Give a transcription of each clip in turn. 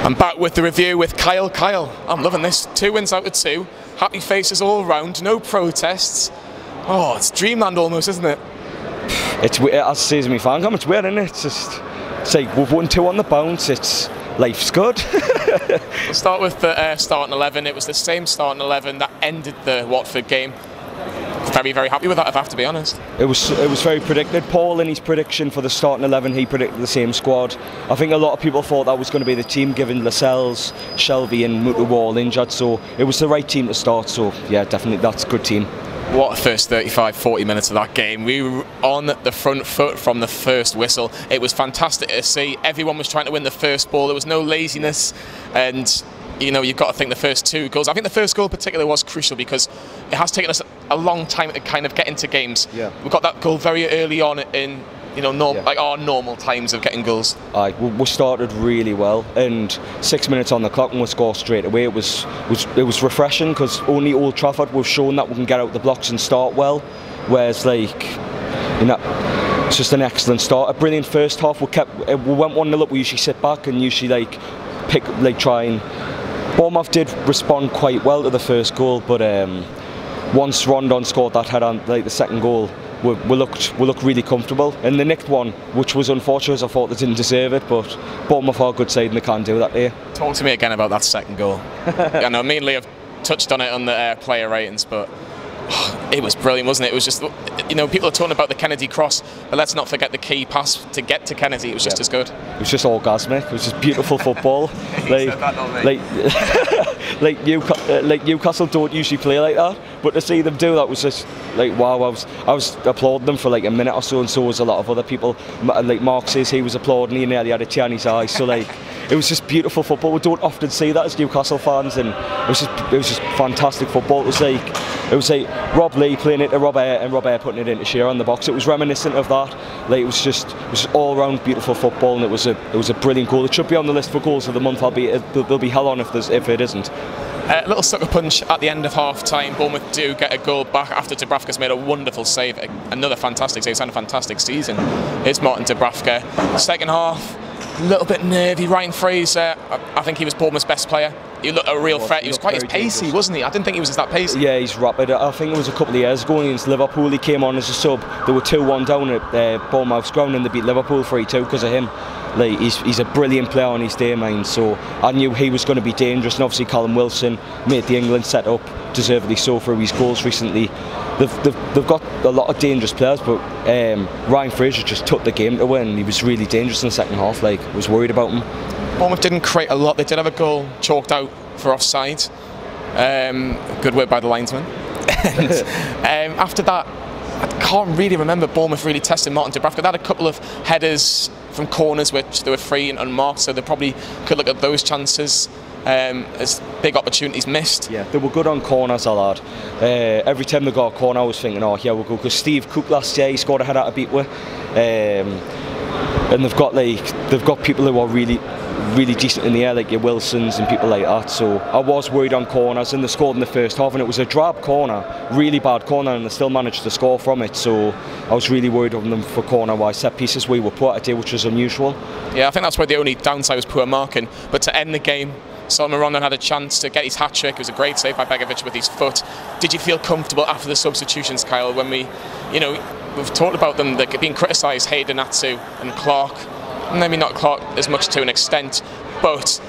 I'm back with the review with Kyle. Kyle, I'm loving this. 2 wins out of 2. Happy faces all round. No protests. Oh, it's dreamland almost, isn't it? It's, as says me fan, it's weird, isn't it? It's like we've won 2 on the bounce. It's life's good. We'll start with the starting 11. It was the same starting 11 that ended the Watford game. Very, very happy with that, if I have to be honest. It was very predicted. Paul, in his prediction for the starting 11, he predicted the same squad. I think a lot of people thought that was going to be the team, given Lascelles, Shelby and Mutu were all injured, so it was the right team to start. So yeah, definitely that's a good team. What a first 35-40 minutes of that game. We were on the front foot from the first whistle. It was fantastic to see. Everyone was trying to win the first ball. There was no laziness, and you know, you've got to think the first 2 goals. I think the first goal particularly was crucial because it has taken us a long time to kind of get into games. Yeah. We got that goal very early on in, you know, like our normal times of getting goals. We started really well, and 6 minutes on the clock and we scored straight away. It was refreshing because only Old Trafford we've shown that we can get out the blocks and start well. Whereas, like, you know, it's just an excellent start. A brilliant first half. We went 1-0 up. We usually sit back and usually try and. Bournemouth did respond quite well to the first goal, but once Rondon scored that head on the second goal, we looked really comfortable. And the nicked one, which was unfortunate, as I thought they didn't deserve it, but Bournemouth are a good side and they can do that here. Talk to me again about that second goal. I know me and Lee have touched on it on the player ratings, but it was brilliant, wasn't it? It was just, you know, people are talking about the Kennedy cross, but let's not forget the key pass to get to Kennedy. It was just as good. It was just orgasmic. It was just beautiful football. like Newcastle don't usually play like that, but to see them do that was just like wow. I was applauding them for like a minute or so, and so was a lot of other people. Like Mark says, he was applauding. He nearly had a tear in his eyes. So like, it was just beautiful football. We don't often see that as Newcastle fans, and it was just fantastic football. It was like Rob Lee playing it to Rob Ayer and Rob Ayer putting it into Shearer on the box. It was reminiscent of that. Like, it was all round beautiful football, and it was a brilliant goal. It should be on the list for goals of the month. There'll be hell on if it isn't. A little sucker punch at the end of half time. Bournemouth do get a goal back after Dubravka's made a wonderful save. Another fantastic save. He's had a fantastic season. It's Martin Dubravka. Second half, a little bit nervy. Ryan Fraser, I think he was Bournemouth's best player. He looked a real threat. He was quite pacey, wasn't he? I didn't think he was that pacey. Yeah, he's rapid. I think it was a couple of years ago against Liverpool. He came on as a sub. They were 2-1 down at Bournemouth's ground, and they beat Liverpool 3-2 because of him. Like, he's a brilliant player on his day, man. So I knew he was going to be dangerous, and obviously Callum Wilson made the England set up, deservedly so, for his goals recently. They've got a lot of dangerous players, but Ryan Fraser just took the game to win. He was really dangerous in the second half. Like, I was worried about him. Bournemouth didn't create a lot. They did have a goal chalked out for offside. Good work by the linesman. And after that, I can't really remember Bournemouth really testing Martin Dubravka. They had a couple of headers from corners which they were free and unmarked, so they probably could look at those chances as big opportunities missed. Yeah, they were good on corners, a lot. Every time they got a corner, I was thinking, oh, here we go. Because Steve Cook last year, he scored a header to beat with. And they've got people who are really decent in the air, like your Wilsons and people like that. So I was worried on corners, and they scored in the first half, and it was a drab corner, really bad corner, and they still managed to score from it. So I was really worried on them for corner-wise. Set pieces we were put today, which was unusual. Yeah, I think that's where the only downside was poor marking. But to end the game, Solomon Rondon had a chance to get his hat-trick. It was a great save by Begovic with his foot. Did you feel comfortable after the substitutions, Kyle, when we've talked about them, they're being criticised, Hayden, Atsu and Clark. Maybe not Clark as much to an extent, but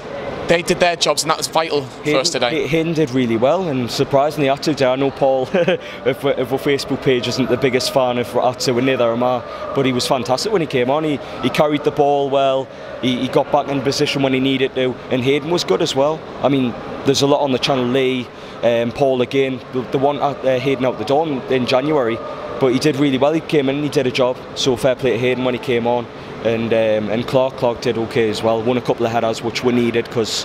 they did their jobs, and that was vital for us today. Hayden did really well, and surprisingly Atsu did. I know Paul, if our Facebook page isn't the biggest fan of Atsu, and neither am I, but he was fantastic when he came on. He carried the ball well, he got back in position when he needed to, and Hayden was good as well. I mean, there's a lot on the channel. Lee, Paul again, the one Hayden out the door in January, but he did really well. He came in and he did a job, so fair play to Hayden when he came on. And Clark did okay as well. Won a couple of headers which were needed, because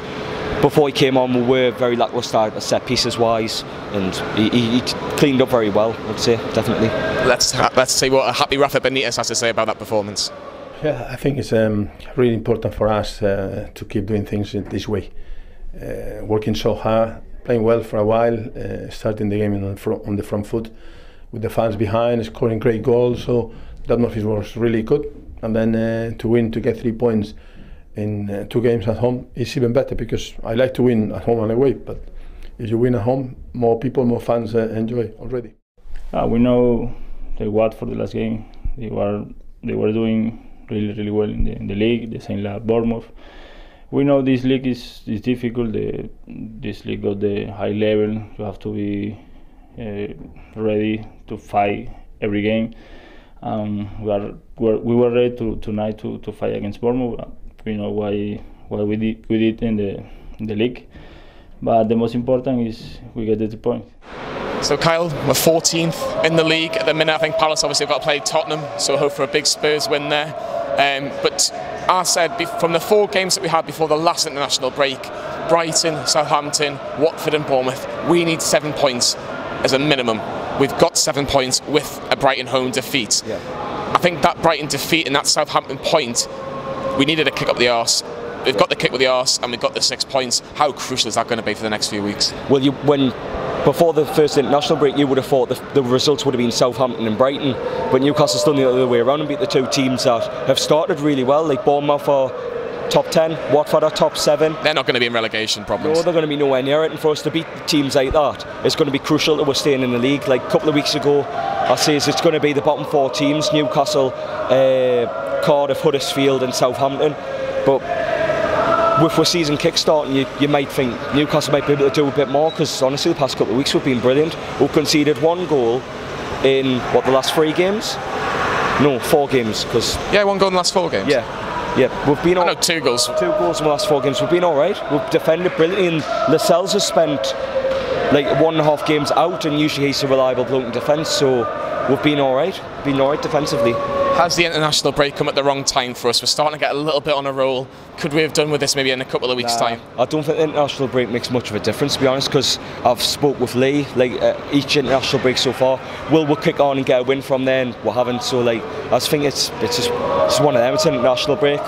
before he came on we were very lacklustre at set pieces wise, and he cleaned up very well, I'd say, definitely. Let's see what a happy Rafa Benitez has to say about that performance. Yeah, I think it's really important for us to keep doing things this way. Working so hard, playing well for a while, starting the game on the front foot with the fans behind, scoring great goals. So that was really good. And then to win, to get 3 points in 2 games at home, it's even better because I like to win at home and away. But if you win at home, more people, more fans enjoy already. We know they won for the last game. They were doing really well in the league. The same like Bournemouth. We know this league is difficult. This league got the high level. You have to be ready to fight every game. We were ready tonight to fight against Bournemouth. We know why we did in the league, but the most important is we get the point. So Kyle, we're 14th in the league at the minute. I think Palace obviously have got to play Tottenham, so I hope for a big Spurs win there. But I said from the 4 games that we had before the last international break, Brighton, Southampton, Watford and Bournemouth, we need 7 points as a minimum. We've got 7 points with a Brighton home defeat. Yeah. I think that Brighton defeat and that Southampton point, we needed a kick up the arse. We've got the kick with the arse and we've got the 6 points. How crucial is that going to be for the next few weeks? Well, before the first international break, you would have thought the results would have been Southampton and Brighton, but Newcastle's done the other way around and beat the 2 teams that have started really well, like Bournemouth are top 10, Watford are top 7. They're not going to be in relegation problems. No, they're going to be nowhere near it, and for us to beat teams like that, it's going to be crucial to us staying in the league. Like a couple of weeks ago, I say it's going to be the bottom 4 teams, Newcastle, Cardiff, Huddersfield and Southampton, but with the season kick-starting, you might think Newcastle might be able to do a bit more, because honestly the past couple of weeks we've been brilliant. We've conceded 1 goal in, the last 3 games? No, 4 games. Yeah, 1 goal in the last 4 games? Yeah, we've been 2 goals. 2 goals in the last 4 games. We've been alright. We've defended brilliantly, and Lascelles has spent like 1.5 games out, and usually he's a reliable bloke in defence, so we've been alright. Defensively. Has the international break come at the wrong time for us? We're starting to get a little bit on a roll. Could we have done with this maybe in a couple of weeks' time? I don't think the international break makes much of a difference, to be honest, because I've spoke with Lee, each international break so far, we'll kick on and get a win from there, and we haven't, so I just think it's one of them, it's an international break.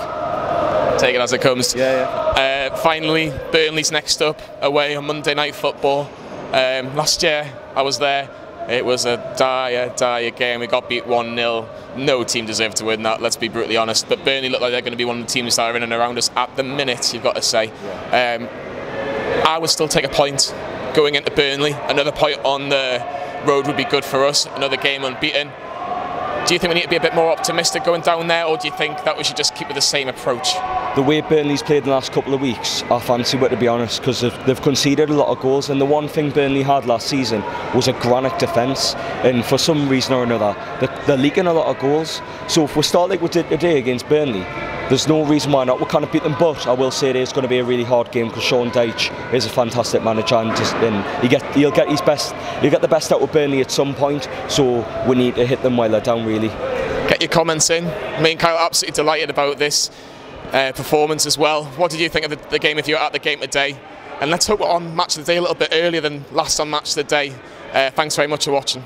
Take it as it comes. Yeah. Finally, Burnley's next up, away on Monday Night Football. Last year, I was there. It was a dire game. We got beat 1-0. No team deserved to win that, let's be brutally honest. But Burnley look like they're going to be one of the teams that are in and around us at the minute, you've got to say. Yeah. I would still take a point going into Burnley. Another point on the road would be good for us. Another game unbeaten. Do you think we need to be a bit more optimistic going down there, or do you think that we should just keep with the same approach? The way Burnley's played in the last couple of weeks, I fancy it, to be honest, because they've conceded a lot of goals, and the one thing Burnley had last season was a granite defence, and for some reason or another they're leaking a lot of goals. So if we start like we did today against Burnley, there's no reason why not. We can't beat them, but I will say it is going to be a really hard game, because Sean Dyche is a fantastic manager, and he'll get the best out of Burnley at some point, so we need to hit them while they're down, really. Get your comments in. Me and Kyle are absolutely delighted about this performance as well. What did you think of the game if you were at the game today? And let's hope we're on Match of the Day a little bit earlier than last on Match of the Day. Thanks very much for watching.